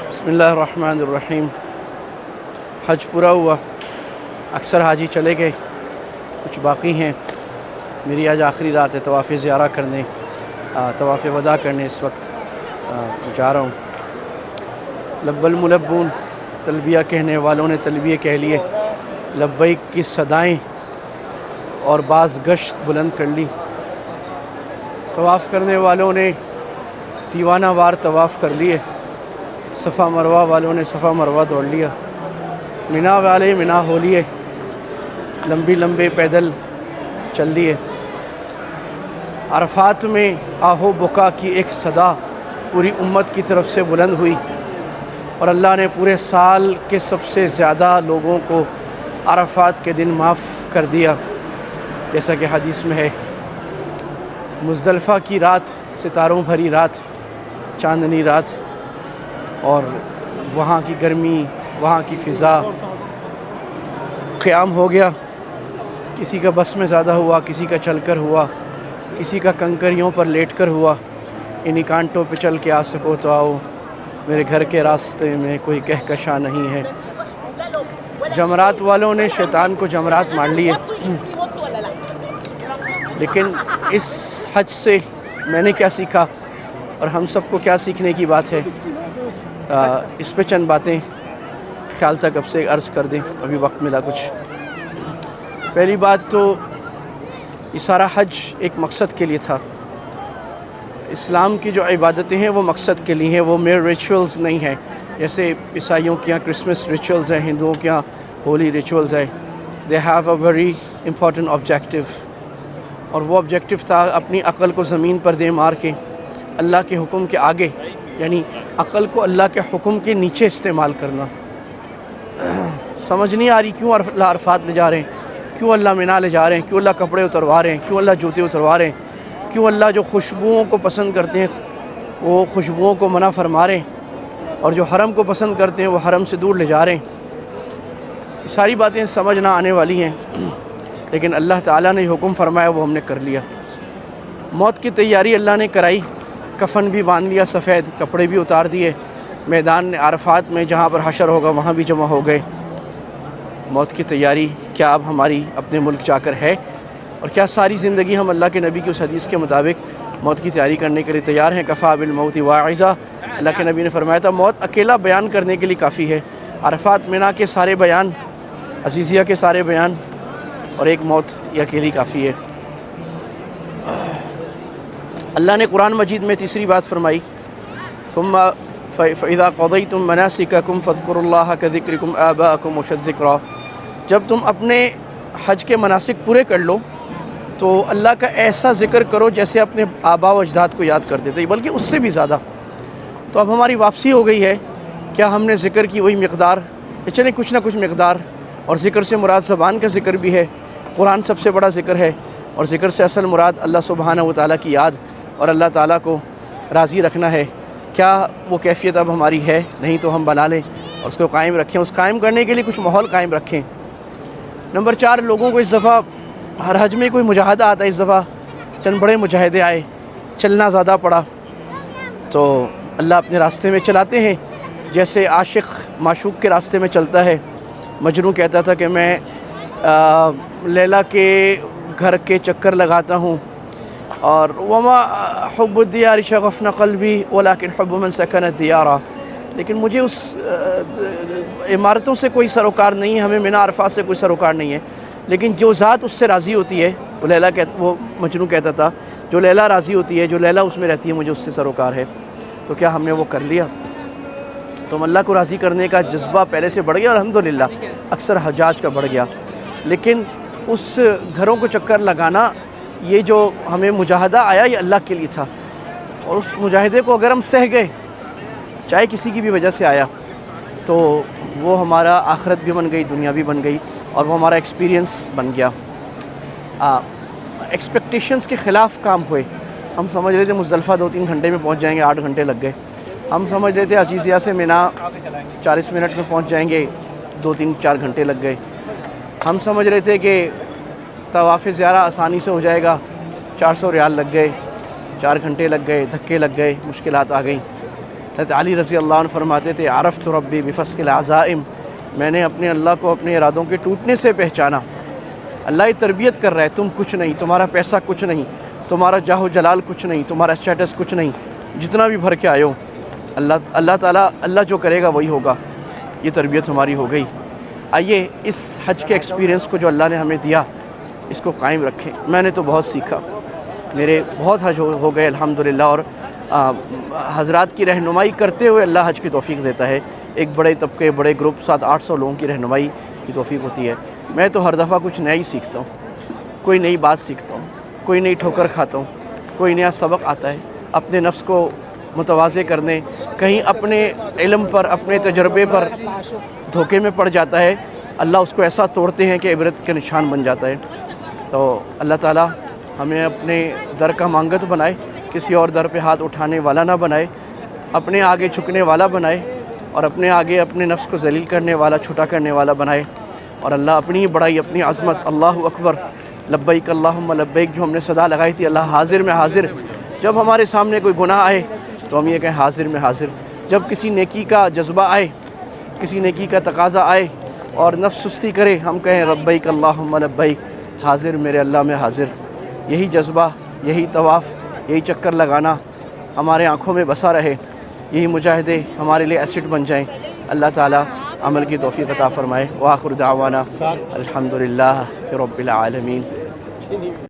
بسم اللہ الرحمن الرحیم۔ حج پورا ہوا، اکثر حاجی چلے گئے، کچھ باقی ہیں۔ میری آج آخری رات ہے طواف زیارہ کرنے، طواف وداع کرنے اس وقت جا رہا ہوں۔ لب الملبون، تلبیہ کہنے والوں نے تلبیہ کہہ لیے، لبیک کی صدائیں اور بعض گشت بلند کر لی۔ طواف کرنے والوں نے دیوانہ وار طواف کر لیے، صفا مروہ والوں نے صفا مروہ دوڑ لیا، منا والے منا ہو لیے، لمبے لمبے پیدل چل لیے۔ عرفات میں آہو بکا کی ایک صدا پوری امت کی طرف سے بلند ہوئی، اور اللہ نے پورے سال کے سب سے زیادہ لوگوں کو عرفات کے دن معاف کر دیا، جیسا کہ حدیث میں ہے۔ مزدلفہ کی رات، ستاروں بھری رات، چاندنی رات، اور وہاں کی گرمی، وہاں کی فضا، قیام ہو گیا۔ کسی کا بس میں زیادہ ہوا، کسی کا چل کر ہوا، کسی کا کنکریوں پر لیٹ کر ہوا۔ انہی کانٹوں پہ چل کے آ سکو تو آؤ، میرے گھر کے راستے میں کوئی کہکشاں نہیں ہے۔ جمرات والوں نے شیطان کو جمرات مار لیے، لیکن اس حج سے میں نے کیا سیکھا اور ہم سب کو کیا سیکھنے کی بات ہے، اس پہ چند باتیں خیال تک اب سے عرض کر دیں، ابھی وقت ملا کچھ۔ پہلی بات تو یہ سارا حج ایک مقصد کے لیے تھا۔ اسلام کی جو عبادتیں ہیں وہ مقصد کے لیے ہیں، وہ میرے ریچولز نہیں ہیں، جیسے عیسائیوں کے یہاں کرسمس ریچولز ہیں، ہندوؤں کے یہاں ہولی ریچولز ہیں۔ They have a very important objective, اور وہ آبجیکٹیو تھا اپنی عقل کو زمین پر دے مار کے اللہ کے حکم کے آگے، یعنی عقل کو اللہ کے حکم کے نیچے استعمال کرنا۔ سمجھ نہیں آ رہی کیوں اللہ عرفات لے جا رہے ہیں، کیوں اللہ مینا لے جا رہے ہیں، کیوں اللہ کپڑے اتروا رہے ہیں، کیوں اللہ جوتے اتروا رہے ہیں، کیوں اللہ جو خوشبوؤں کو پسند کرتے ہیں وہ خوشبوؤں کو منع فرما رہے ہیں، اور جو حرم کو پسند کرتے ہیں وہ حرم سے دور لے جا رہے ہیں۔ یہ ساری باتیں سمجھ نہ آنے والی ہیں، لیکن اللہ تعالیٰ نے حکم فرمایا وہ ہم نے کر لیا۔ موت کی تیاری اللہ نے کرائی، کفن بھی باندھ لیا، سفید کپڑے بھی اتار دیے، میدان عرفات میں جہاں پر حشر ہوگا وہاں بھی جمع ہو گئے۔ موت کی تیاری کیا اب ہماری اپنے ملک جا کر ہے، اور کیا ساری زندگی ہم اللہ کے نبی کی اس حدیث کے مطابق موت کی تیاری کرنے کے لیے تیار ہیں؟ کفا بالموت واعظا، اللہ کے نبی نے فرمایا تھا موت اکیلا بیان کرنے کے لیے کافی ہے۔ عرفات مینا کے سارے بیان، عزیزیہ کے سارے بیان، اور ایک موت یہ اکیلی کافی ہے۔ اللہ نے قرآن مجید میں تیسری بات فرمائی، ثم فَإِذَا قَضَيْتُم مَنَاسِكَكُمْ فَاذْكُرُوا اللَّهَ كَذِكْرِكُمْ آبَاءَكُمْ وَأَشَدَّ ذِكْرًا۔ جب تم اپنے حج کے مناسک پورے کر لو تو اللہ کا ایسا ذکر کرو جیسے اپنے آباء و اجداد کو یاد کرتے تھے، بلکہ اس سے بھی زیادہ۔ تو اب ہماری واپسی ہو گئی ہے، کیا ہم نے ذکر کی وہی مقدار؟ چلیں کچھ نہ کچھ مقدار، اور ذکر سے مراد زبان کا ذکر بھی ہے، قرآن سب سے بڑا ذکر ہے، اور ذکر سے اصل مراد اللہ سبحانہ و تعالیٰ کی یاد اور اللہ تعالیٰ کو راضی رکھنا ہے۔ کیا وہ کیفیت اب ہماری ہے؟ نہیں تو ہم بنا لیں اور اس کو قائم رکھیں، اس قائم کرنے کے لیے کچھ ماحول قائم رکھیں۔ نمبر 4، لوگوں کو اس دفعہ ہر حج میں کوئی مجاہدہ آتا ہے، اس دفعہ چند بڑے مجاہدے آئے، چلنا زیادہ پڑا، تو اللہ اپنے راستے میں چلاتے ہیں، جیسے عاشق معشوق کے راستے میں چلتا ہے۔ مجنوں کہتا تھا کہ میں لیلا کے گھر کے چکر لگاتا ہوں، اور وما حب الدیار شغفنا قلبی ولکن حب من سکن الدیار، لیکن مجھے اس عمارتوں سے کوئی سروکار نہیں ہے، ہمیں مینا عرفات سے کوئی سروکار نہیں ہے، لیکن جو ذات اس سے راضی ہوتی ہے، وہ مجنوں کہتا تھا جو لیلا راضی ہوتی ہے، جو لیلا اس میں رہتی ہے، مجھے اس سے سروکار ہے۔ تو کیا ہم نے وہ کر لیا؟ تو اللہ کو راضی کرنے کا جذبہ پہلے سے بڑھ گیا، اور الحمدللہ اکثر حجاج کا بڑھ گیا، لیکن اس گھروں کو چکر لگانا، یہ جو ہمیں مجاہدہ آیا یہ اللہ کے لیے تھا، اور اس مجاہدے کو اگر ہم سہ گئے، چاہے کسی کی بھی وجہ سے آیا، تو وہ ہمارا آخرت بھی بن گئی، دنیا بھی بن گئی، اور وہ ہمارا ایکسپیرینس بن گیا۔ ایکسپیکٹیشنز کے خلاف کام ہوئے۔ ہم سمجھ رہے تھے مزدلفہ 2-3 گھنٹے میں پہنچ جائیں گے، 8 گھنٹے لگ گئے۔ ہم سمجھ رہے تھے عزیزیہ سے مینا 40 منٹ میں پہنچ جائیں گے، 2-3-4 گھنٹے لگ گئے۔ ہم سمجھ رہے تھے کہ طواف زیارہ آسانی سے ہو جائے گا، 400 ریال لگ گئے، 4 گھنٹے لگ گئے، دھکے لگ گئے، مشکلات آ گئیں، حضرت علی رضی اللہ عنہ فرماتے تھے عرفت ربی بفسق العزائم، میں نے اپنے اللہ کو اپنے ارادوں کے ٹوٹنے سے پہچانا۔ اللہ یہ تربیت کر رہا ہے، تم کچھ نہیں، تمہارا پیسہ کچھ نہیں، تمہارا جاہ و جلال کچھ نہیں، تمہارا اسٹیٹس کچھ نہیں، جتنا بھی بھر کے آئے ہو اللہ تعالیٰ اللہ جو کرے گا وہی ہوگا۔ یہ تربیت ہماری ہو گئی۔ آئیے اس حج کے ایکسپیرینس کو جو اللہ نے ہمیں دیا اس کو قائم رکھیں۔ میں نے تو بہت سیکھا، میرے بہت حج ہو گئے الحمدللہ، اور حضرات کی رہنمائی کرتے ہوئے اللہ حج کی توفیق دیتا ہے۔ ایک بڑے طبقے، بڑے گروپ 700-800 لوگوں کی رہنمائی کی توفیق ہوتی ہے۔ میں تو ہر دفعہ کچھ نیا ہی سیکھتا ہوں، کوئی نئی بات سیکھتا ہوں، کوئی نئی ٹھوکر کھاتا ہوں، کوئی نیا سبق آتا ہے اپنے نفس کو متواضع کرنے۔ کہیں اپنے علم پر، اپنے تجربے پر دھوکے میں پڑ جاتا ہے، اللہ اس کو ایسا توڑتے ہیں کہ عبرت کے نشان بن جاتا ہے۔ تو اللہ تعالیٰ ہمیں اپنے در کا مانگت بنائے، کسی اور در پہ ہاتھ اٹھانے والا نہ بنائے، اپنے آگے جھکنے والا بنائے، اور اپنے آگے اپنے نفس کو ذلیل کرنے والا، چھوٹا کرنے والا بنائے۔ اور اللہ اپنی بڑائی، اپنی عظمت، اللہ اکبر، لبیک اللہم لبیک جو ہم نے صدا لگائی تھی، اللہ حاضر میں حاضر، جب ہمارے سامنے کوئی گناہ آئے تو ہم یہ کہیں حاضر میں حاضر، جب کسی نیکی کا جذبہ آئے، کسی نیکی کا تقاضا آئے اور نفس سستی کرے، ہم کہیں لبیک اللہم لبیک، حاضر میرے اللہ میں حاضر۔ یہی جذبہ، یہی طواف، یہی چکر لگانا ہمارے آنکھوں میں بسا رہے، یہی مجاہدے ہمارے لیے ایسٹ بن جائیں۔ اللہ تعالیٰ عمل کی توفیق عطا فرمائے۔ وآخر دعوانا الحمدللہ رب العالمین۔